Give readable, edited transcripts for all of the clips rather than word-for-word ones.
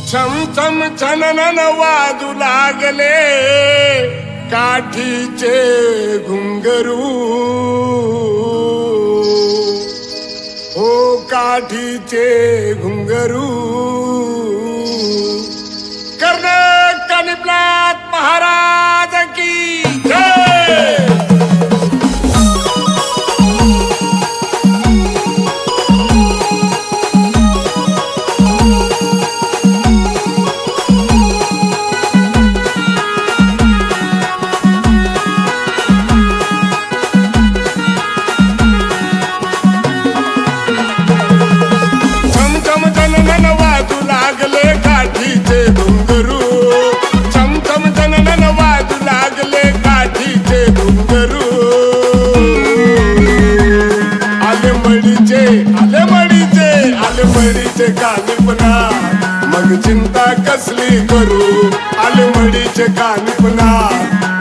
छम छम छननन वाजू लागले काठीचे घुंगरू, ओ काठीचे घुंगरू। कर्नाटक कानिपनाथ महाराज की जय। मग चिंता कसली करू, आलमडीचे कानिपना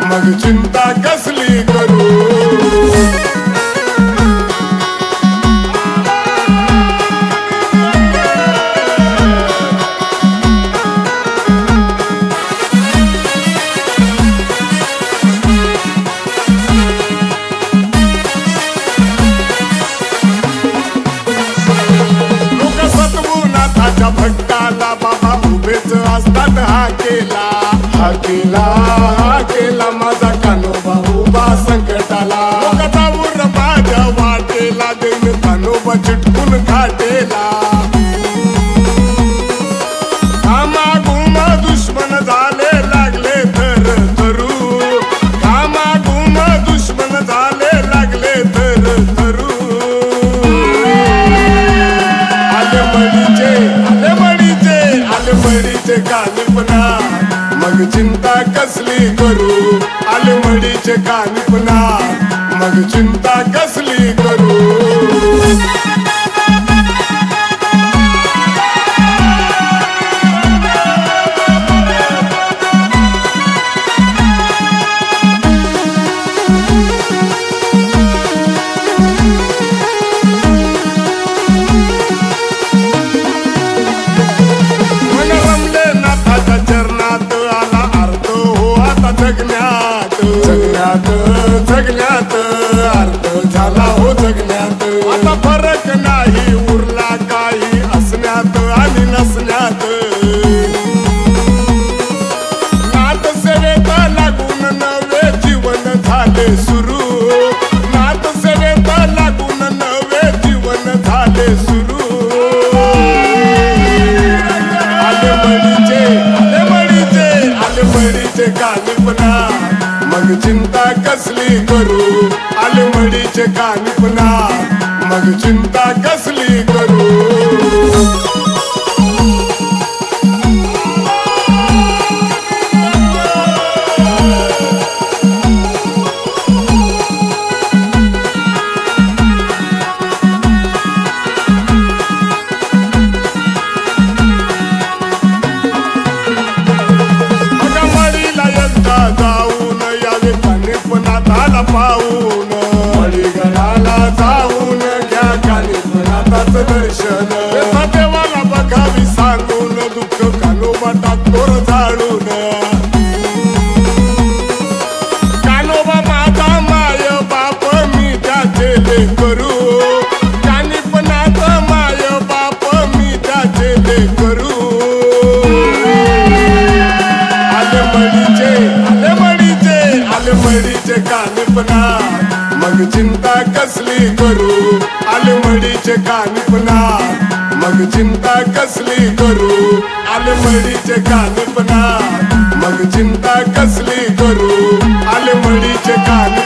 मग चिंता कसली करू। भक्ताला बाबा उभेच असतात हाकेला, हाकेला हाकेला माझा कान्होबा उभा संकटाला। लोकांवर माझ्या वाटेला देईन कान्होबा चिटकून खाटेला। कामा गुमा दुश्मन झाले लागले तर धरू, कामा गुमा दुश्मन झाले लागले तर धरू। आलमडीचे कानिपना मग चिंता कसली करू, आलमडीचे कानिपना मग चिंता कसली करू। जगण्यात जगण्यात अर्थ झाला हो जगण्यात। आता फरक नाही उरला काही असण्यात आणि नसण्यात। नाथ सेवेत लागून नवे जीवन झाले सुरू, नाथ सेवेत लागून नवे जीवन झाले सुरू। आलमडीचे कानिपना मग चिंता कसली करू, आलमडीचे कानिपना मग चिंता कसली करू। पाहून मळीगडाला जाऊन घ्या कानिपनाथाचं दर्शन। देवाला बघावी सांगून दुःख कान्होबा टाकतोर झाडून। कान्होबा माझा माय बाप मी त्याचे लेकरू, कानिपनाथ माय बाप मी त्याचे लेकरू। आलमडीचे कानिपना मग चिंता कसली करू, आलमडीचे कानिपना मग चिंता कसली करू। आलमडीचे कानिपना मग चिंता कसली करू, आलमडीचे कानिपना